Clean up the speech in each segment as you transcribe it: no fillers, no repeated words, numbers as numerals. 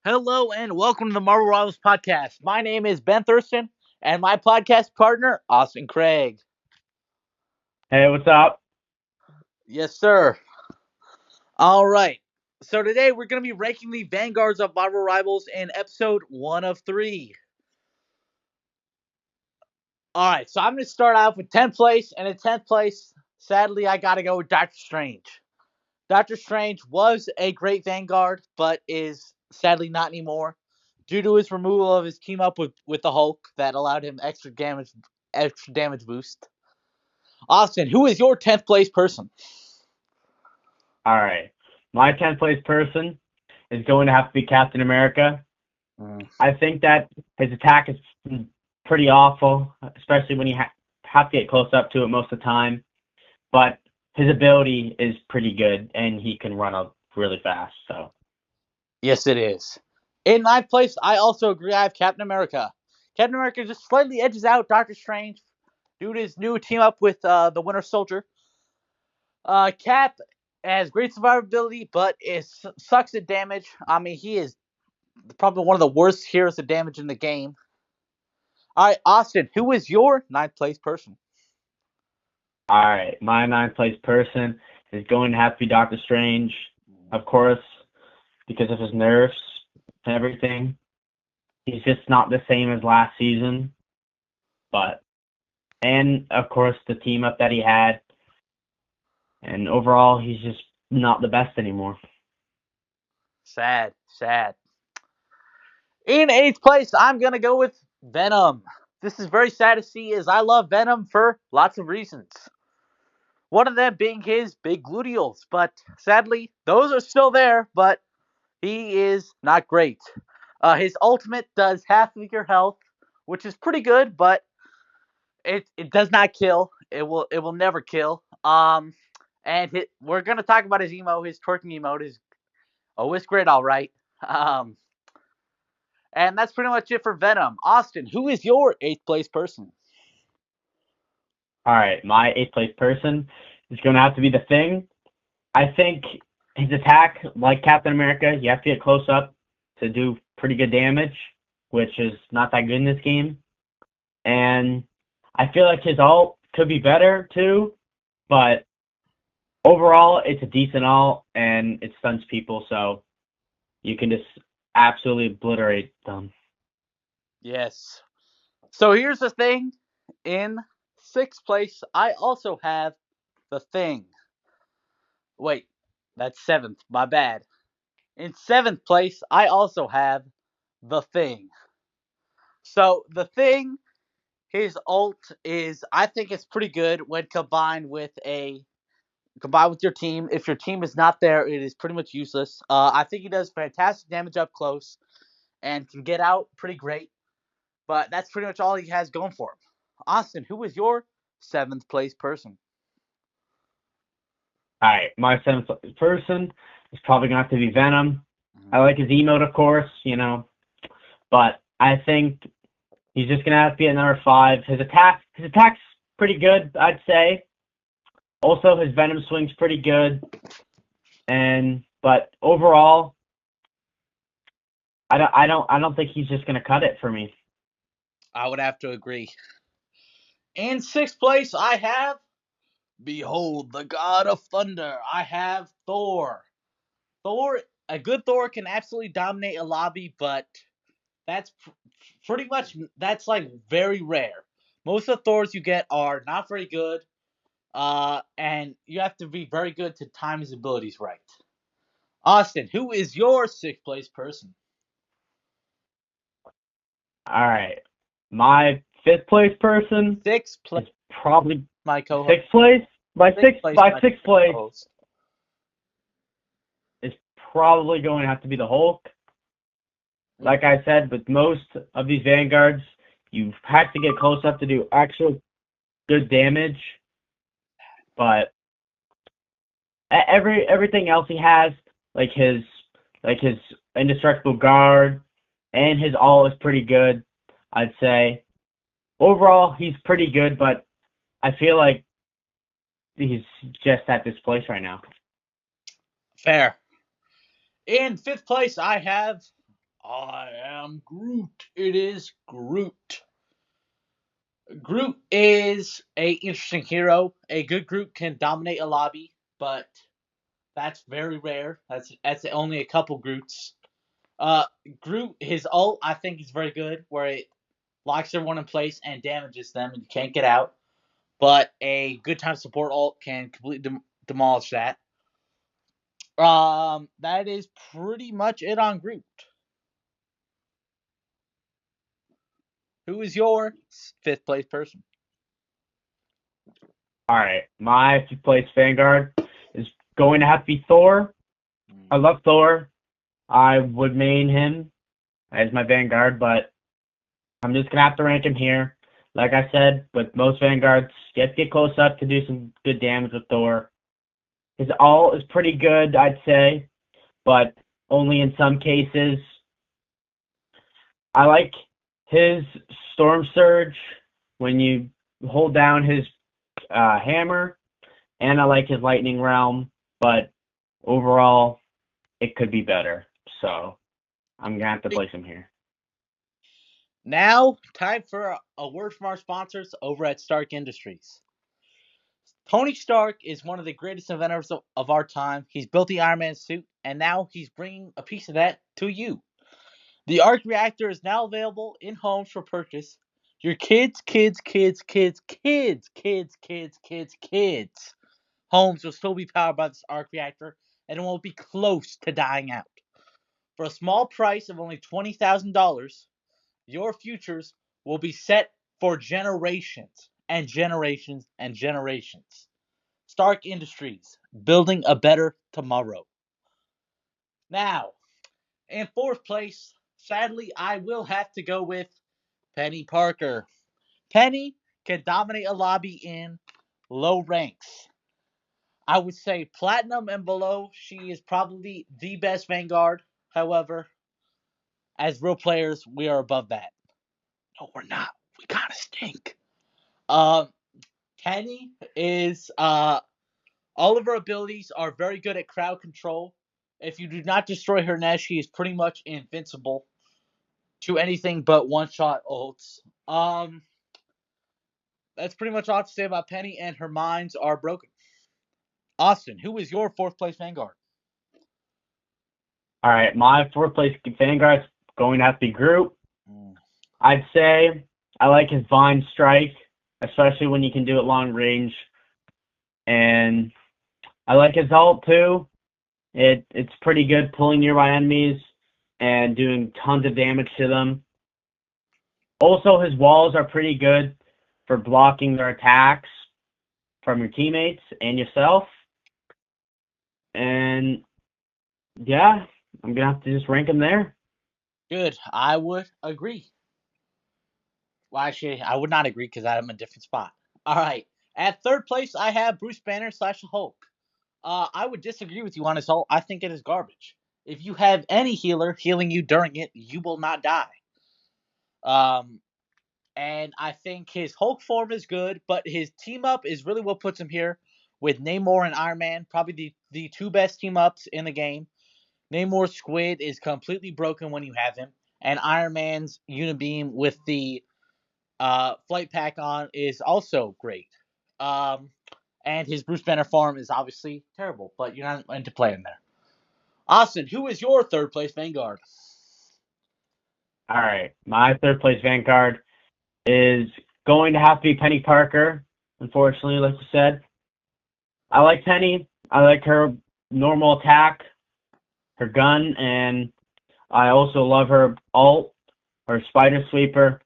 Hello and welcome to the Marvel Rivals podcast. My name is Ben Thurston and my podcast partner, Austin Craig. Hey, what's up? Yes, sir. All right. So today we're going to be ranking the vanguards of Marvel Rivals in episode 1 of 3. All right. So I'm going to start off with 10th place. And in 10th place, sadly, I got to go with Doctor Strange. Doctor Strange was a great vanguard, but is sadly not anymore due to his removal of his team up with the Hulk that allowed him extra damage boost. Austin, who is your 10th place person? All right. My 10th place person is going to have to be Captain America. Mm. I think that his attack is pretty awful, especially when you have to get close up to it most of the time. But his ability is pretty good, and he can run up really fast. So, Yes, it is. In ninth place, I also agree. I have Captain America. Captain America just slightly edges out Doctor Strange due to his new team up with the Winter Soldier. Cap has great survivability, but sucks at damage. I mean, he is probably one of the worst heroes of damage in the game. All right, Austin, who is your ninth place person? all right. My 9th place person is going to have to be Doctor Strange, of course, because of his nerfs and everything. He's just not the same as last season. But and of course the team up that he had, and overall he's just not the best anymore. Sad, sad. In eighth place, I'm gonna go with Venom. This is very sad to see, as I love Venom for lots of reasons. One of them being his big gluteals, but sadly, those are still there, but he is not great. His ultimate does half of your health, which is pretty good, but it does not kill. It will never kill. And we're gonna talk about his emo. His twerking emote is it's great, all right. Um, and that's pretty much it for Venom. Austin, who is your eighth place person? All right, my 8th place person is going to have to be the Thing. I think his attack, like Captain America, you have to get close up to do pretty good damage, which is not that good in this game. And I feel like his ult could be better too, but overall it's a decent ult and it stuns people, so you can just absolutely obliterate them. Yes. So here's the thing. In sixth place, I also have the Thing. Wait, that's seventh. My bad. In seventh place, I also have the Thing. So the Thing, his ult is, I think it's pretty good when combined with your team. If your team is not there, it is pretty much useless. I think he does fantastic damage up close and can get out pretty great. But that's pretty much all he has going for him. Austin, who is your seventh place person? All right, my 7th person is probably going to have to be Venom. I like his emote, of course, but I think he's just going to have to be at number 5. His attack's pretty good, I'd say. Also, his Venom swing's pretty good, but overall, I don't think he's just going to cut it for me. I would have to agree. In sixth place, I have Behold the God of Thunder. I have Thor. A good Thor can absolutely dominate a lobby, but that's pretty much that's like very rare. Most of the Thors you get are not very good, and you have to be very good to time his abilities right. Austin, who is your sixth place person? All right, my 5th place person Sixth place, is probably my co-host. 6th place. My Sixth sixth, place, my my sixth place co-host. is probably going to have to be the Hulk. Like I said, with most of these vanguards, you have to get close up to do actual good damage. But everything else he has, like his indestructible guard and his all is pretty good, I'd say. Overall, he's pretty good, but I feel like he's just at this place right now. Fair. In fifth place, I have I am Groot. It is Groot. Groot is a interesting hero. A good Groot can dominate a lobby, but that's very rare. That's only a couple Groots. Uh, Groot, his ult, I think is very good, where it locks everyone in place and damages them, and you can't get out. But a good time support ult can completely demolish that. That is pretty much it on Groot. Who is your fifth place person? All right, my fifth place Vanguard is going to have to be Thor. I love Thor. I would main him as my Vanguard, but I'm just gonna have to rank him here. Like I said, with most Vanguards, you have to get close up to do some good damage with Thor. His ult is pretty good, I'd say, but only in some cases. I like his Storm Surge when you hold down his hammer, and I like his Lightning Realm, but overall, it could be better. So I'm gonna have to place him here. Now, time for a word from our sponsors over at Stark Industries. Tony Stark is one of the greatest inventors of our time. He's built the Iron Man suit, and now he's bringing a piece of that to you. The arc reactor is now available in homes for purchase. Your kids' homes will still be powered by this arc reactor, and it won't be close to dying out. For a small price of only $20,000, your futures will be set for generations and generations and generations. Stark Industries, building a better tomorrow. Now, in fourth place, sadly, I will have to go with Penny Parker. Penny can dominate a lobby in low ranks. I would say platinum and below, she is probably the best Vanguard. However, as real players, we are above that. No, we're not. We kind of stink. Um, Penny is all of her abilities are very good at crowd control. If you do not destroy her nest, she is pretty much invincible to anything but one shot ults. That's pretty much all I have to say about Penny, and her minds are broken. Austin, who is your fourth place Vanguard? All right, my fourth place Vanguard's going to have to be Groot. Mm. I'd say I like his Vine Strike, especially when you can do it long range. And I like his ult too. It's pretty good pulling nearby enemies and doing tons of damage to them. Also, his walls are pretty good for blocking their attacks from your teammates and yourself. And yeah, I'm gonna have to just rank him there. Good. I would agree. Well, actually, I would not agree because I'm in a different spot. All right. At third place, I have Bruce Banner slash Hulk. I would disagree with you on his ult. I think it is garbage. If you have any healer healing you during it, you will not die. Um, and I think his Hulk form is good, but his team up is really what puts him here with Namor and Iron Man, probably the two best team ups in the game. Namor's Squid is completely broken when you have him, and Iron Man's Unibeam with the flight pack on is also great. Um, and his Bruce Banner form is obviously terrible, but you're not into playing there. Austin, who is your third place Vanguard? All right, my third place Vanguard is going to have to be Penny Parker. Unfortunately, like you said, I like Penny. I like her normal attack, her gun, and I also love her ult, her Spider Sweeper.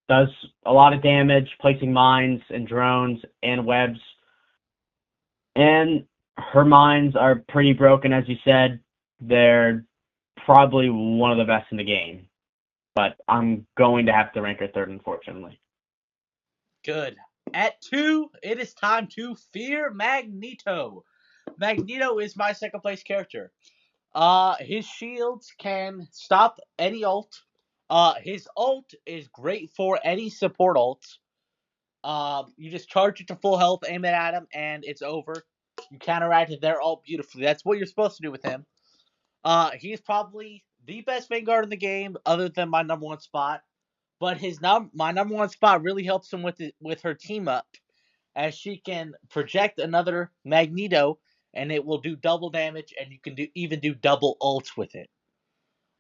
Does a lot of damage, placing mines and drones and webs. And her mines are pretty broken, as you said. They're probably one of the best in the game. But I'm going to have to rank her third, unfortunately. Good. At two, it is time to fear Magneto. Magneto is my second place character. His shields can stop any ult. His ult is great for any support ult. You just charge it to full health, aim it at him, and it's over. You counteracted their ult beautifully. That's what you're supposed to do with him. He's probably the best Vanguard in the game, other than my number one spot. But my number one spot really helps him with her team up, as she can project another Magneto, and it will do double damage, and you can even do double ults with it.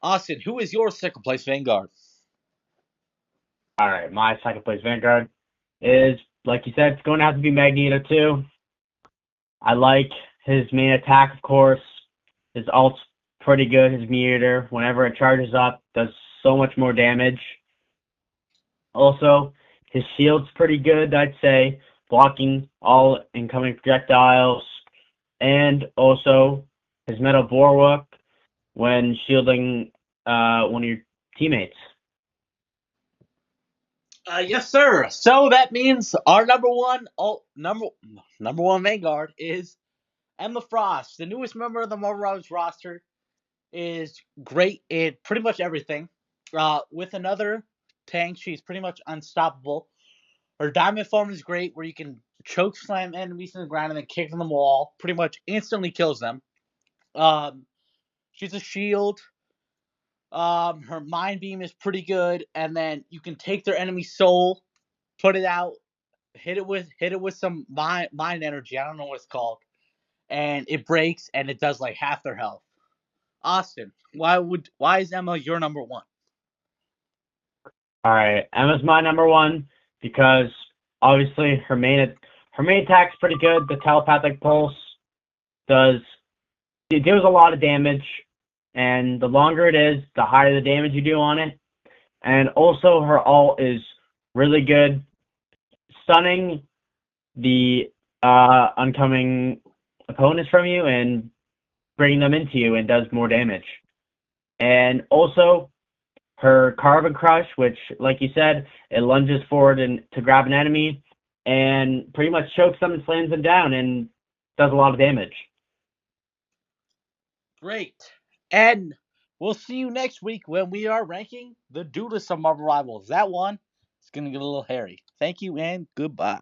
Austin, who is your second place Vanguard? All right, my second place Vanguard is, like you said, it's going to have to be Magneto too. I like his main attack, of course. His ult's pretty good. His meter, whenever it charges up, does so much more damage. Also, his shield's pretty good, I'd say, blocking all incoming projectiles. And also, his metal bulwark when shielding one of your teammates. Yes, sir. So that means our number one Vanguard is Emma Frost, the newest member of the Marvel Rivals roster. Is great in pretty much everything. With another tank, she's pretty much unstoppable. Her diamond form is great, where you can choke slam enemies in the ground and then kick them in the wall. Pretty much instantly kills them. She's a shield. Her mind beam is pretty good, and then you can take their enemy soul, put it out, hit it with some mind energy. I don't know what it's called, and it breaks and it does like half their health. Austin, why is Emma your number one? All right, Emma's my number one because obviously her main attack's pretty good. The telepathic pulse does it deals a lot of damage, and the longer it is, the higher the damage you do on it. And also, her ult is really good, stunning the oncoming opponents from you and bringing them into you, and does more damage. And also, her Carbon Crush, which, like you said, it lunges forward and to grab an enemy and pretty much chokes them and slams them down and does a lot of damage. Great. And we'll see you next week when we are ranking the Duelist of Marvel Rivals. That one is going to get a little hairy. Thank you and goodbye.